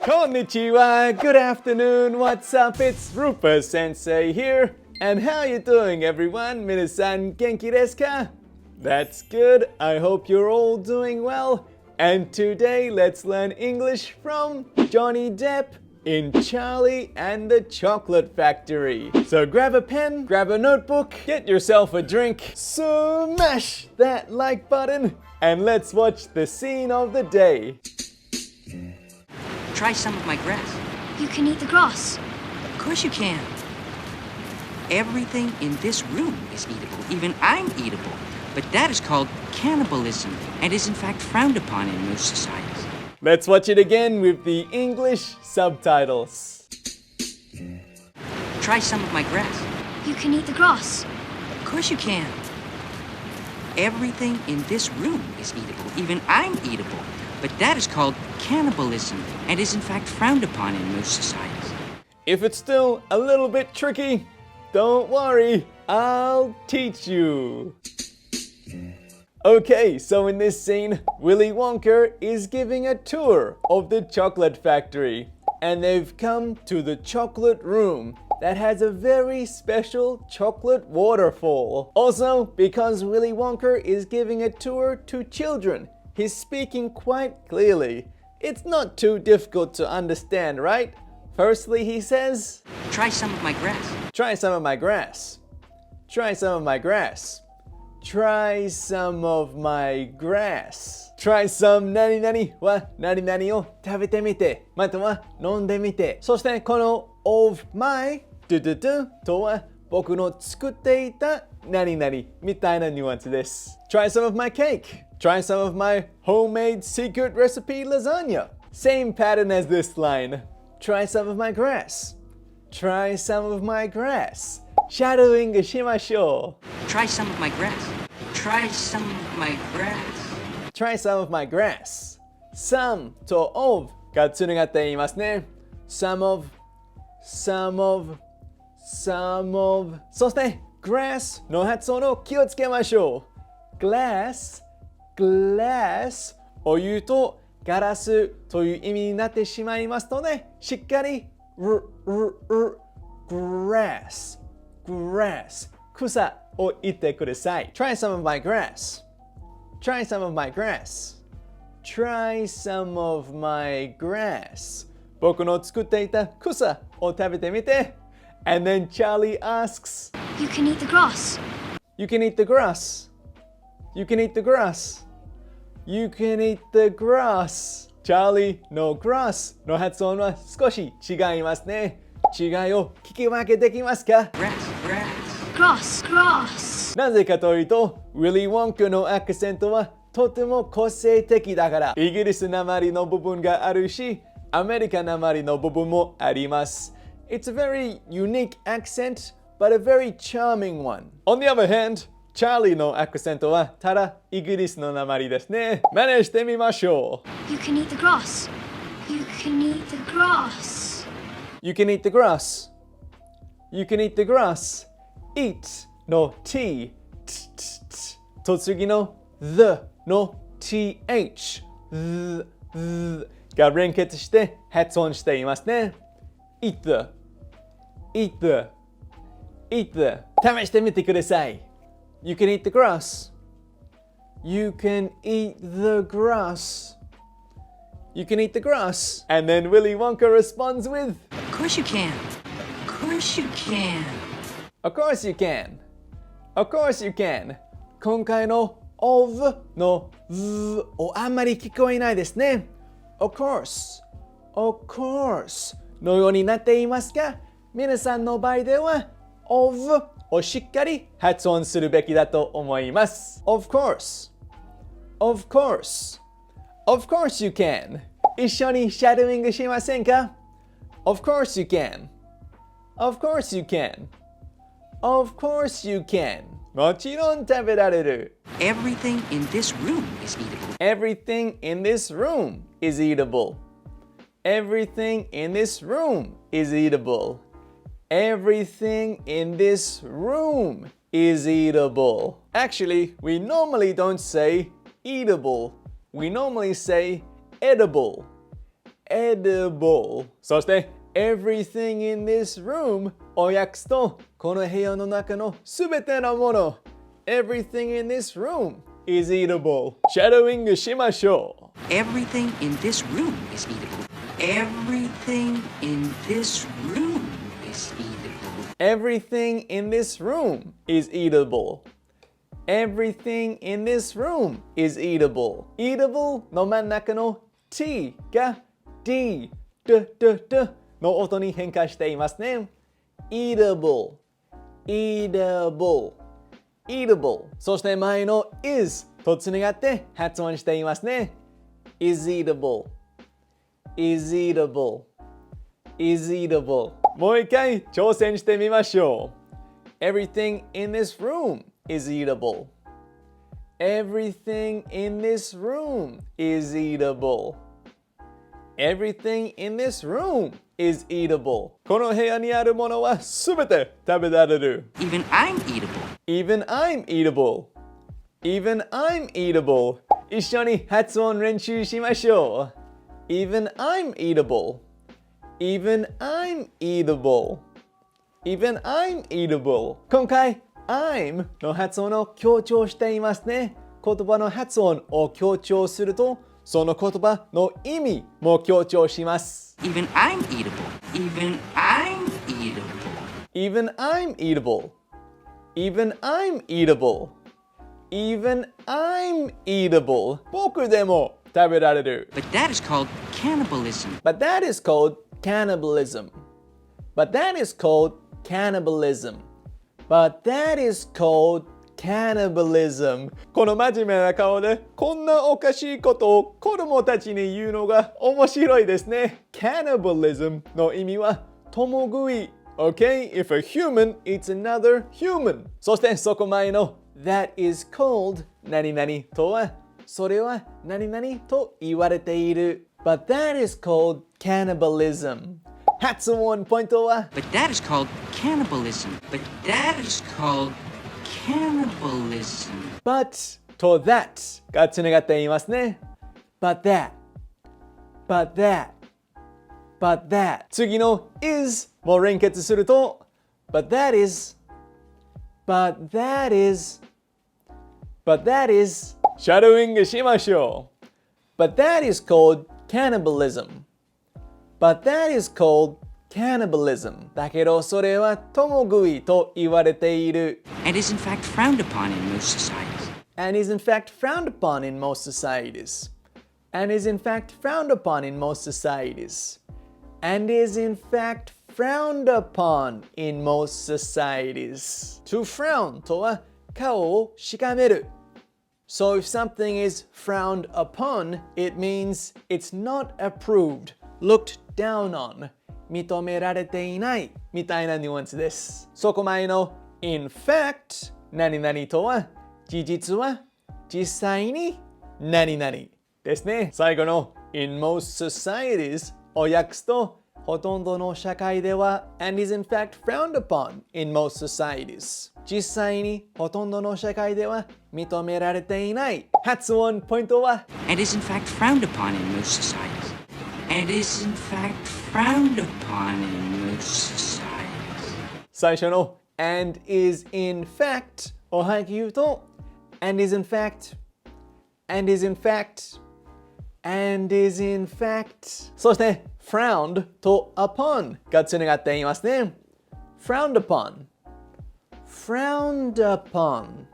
Konnichiwa, good afternoon, what's up? It's RUPA sensei here. And how you doing everyone? Minasan genki desu ka? That's good, I hope you're all doing well. And today let's learn English from Johnny Depp in Charlie and the Chocolate Factory. So grab a pen, grab a notebook, get yourself a drink, smash that like button, and let's watch the scene of the day. Try some of my grass. You can eat the grass. Of course you can. Everything in this room is eatable. Even I'm eatable. But that is called cannibalism and is in fact frowned upon in most societies. Let's watch it again with the English subtitles. Try some of my grass. You can eat the grass. Of course you can. Everything in this room is eatable. Even I'm eatable. But that is called cannibalism and is in fact frowned upon in most societies. If it's still a little bit tricky, don't worry, I'll teach you. Okay, so in this scene, Willy Wonka is giving a tour of the chocolate factory. And they've come to the chocolate room that has a very special chocolate waterfall. Also, because Willy Wonka is giving a tour to children, he's speaking quite clearly. It's not too difficult to understand, right? Firstly, he says, Try some of my grass. Try some of my grass. Try some of my grass. Try some of my grass. Try some 何々は何々を食べてみて、または飲んでみて。そしてこの of my とは僕の作っていた何々みたいなニュアンスです。Try some of my cake. Try some of my homemade secret recipe lasagna. Same pattern as this line. Try some of my grass. Try some of my grass. シャドウイングしましょう。Try some of my grass. Try some of my grass. Try some of my grass. Some と of がつながっていますね。Some of. そして grass の発音を気をつけましょう。glass を言うとガラスという意味になってしまいますので、しっかりgrass 草を言ってください。Try some of my grass. Try some of my grass. Try some of my grass. 僕の作っていた草を食べてみて。And then Charlie asks, You can eat the grass. You can eat the grass. You can eat the grass. You can eat the grass. Charlie の grass の発音は少し違いますね。違いを聞き分けできますか？ Grass. なぜかというと、ウィリー・ウォンカのアクセントはとても個性的だから、イギリスなまりの部分があるし、アメリカなまりの部分もあります。It's a very unique accent, but a very charming one. On the other hand, チャーリーのアクセントはただイギリスのなまりですね。真似してみましょう。You can eat the grass. You can eat the grass. You can eat the grass. You can eat the grass. Eat の t と次の the の thが連結して発音していますね。Eat the 試してみてください。You can eat the grass. You can eat the grass. You can eat the grass. And then Willy Wonka responds with, Of course you can. Of course you can. Of course you can. Of course you can. 今回の of の v をあんまり聞こえないですね。Of course. Of course. のようになっていますが、皆さんの場合では of をしっかり発音するべきだと思います。Of course. Of course. Of course you can. 一緒にシャドウイングしませんか？ Of course you can. Of course you can. Of course you can. もちろん食べられる。Everything in this room is eatable. Everything in this room is eatable. Everything in this room is eatable. Everything in this room is eatable. Actually, we normally don't say eatable. We normally say edible. edible そして everything in this room を訳すとこの部屋の中のすべてのもの everything in this room is eatable シャドウイングしましょう Everything in this room is eatable. Everything in this room is eatable. Everything in this room is eatable Everything in this room is eatable eatable の真ん中の t が d の音に変化していますね eatable eatable eatable そして前の is とつながって発音していますね is eatable is eatable is eatable もう一回挑戦してみましょう Everything in this room is eatable Everything in this room is eatable Everything in this room is eatable この部屋にあるものはすべて食べられる Even I'm eatable. Even I'm eatable Even I'm eatable 一緒に発音練習しましょう Even I'm eatable Even I'm eatable Even I'm eatable 今回 I'm の発音を強調していますね言葉の発音を強調するとその言葉の意味も強調します Even I'm eatable. Even I'm eatable. Even I'm eatable Even I'm eatable Even I'm eatable 僕でも食べられる But that is called cannibalism. But that is called cannibalism But that is called cannibalism But that is called cannibalism この真面目な顔でこんなおかしいことを子供たちに言うのが面白いですね Cannibalism の意味は共食い Okay, if a human eats another human そしてそこ前の That is called 何々とはそれは何々と言われている But that is called cannibalism 発音ポイントは But that is called cannibalism. But that is called cannibalism. But と that がつながっていますね But that But that But that 次の is も連結すると But that is But that is But that is シャドウイングしましょう But that is called cannibalism But that is called cannibalism だけどそれは共食いと言われている And is in fact frowned upon in most societies. and is in fact frowned upon in most societies and is in fact frowned upon in most societies and is in fact frowned upon in most societies to frown とは顔をしかめる So if something is frowned upon it means it's not approved looked down on 認められていないみたいなニュアンスですそこ前の in fact 何々とは事実は実際に何々ですね最後の in most societies を訳すとほとんどの社会では and is in fact frowned upon in most societies 実際にほとんどの社会では認められていない発音ポイントは And is in fact frowned upon in most societies. And is in fact frowned upon in most societies. 最初の and is in fact を早く言うと and is in fact and is in fact and is in fact そして frowned と upon がつながっていますね frowned upon frowned upon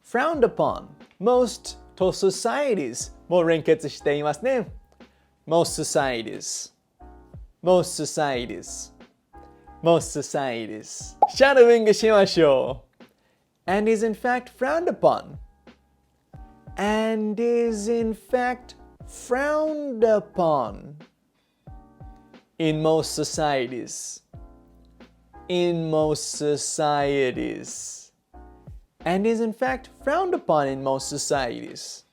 frowned upon most と societies も連結していますね most societies most societies most societies シャドウイングしましょう and is in fact frowned upon and is in fact frowned upon in most societies in most societies and is in fact frowned upon in most societies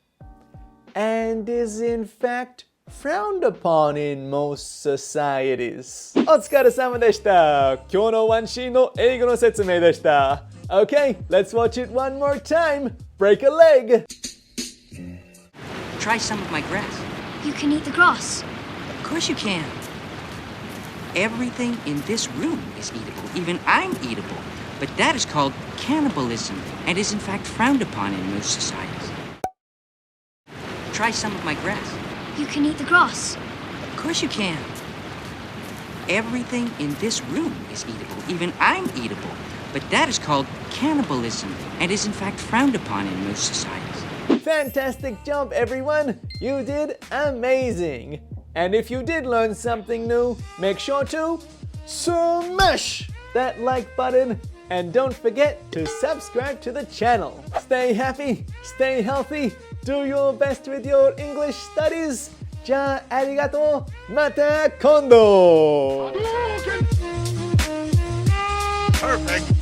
and is in fact frowned upon in most societies お疲れ様でした今日のワンシーンの英語の説明でした Okay, let's watch it one more time Break a leg Try some of my grass. You can eat the grass. course you can. Everything in this room is eatable. Even I'm eatable. But that is called cannibalism and is in fact frowned upon in most societies. Try some of my grass. You can eat the grass. Of course you can. Everything in this room is eatable. Even I'm eatable. But that is called cannibalism and is in fact frowned upon in most societies. Fantastic job, everyone! You did amazing! And if you did learn something new, make sure to smash that like button and don't forget to subscribe to the channel. Stay happy, stay healthy, do your best with your English studies. じゃあ、ありがとう。また今度。Perfect.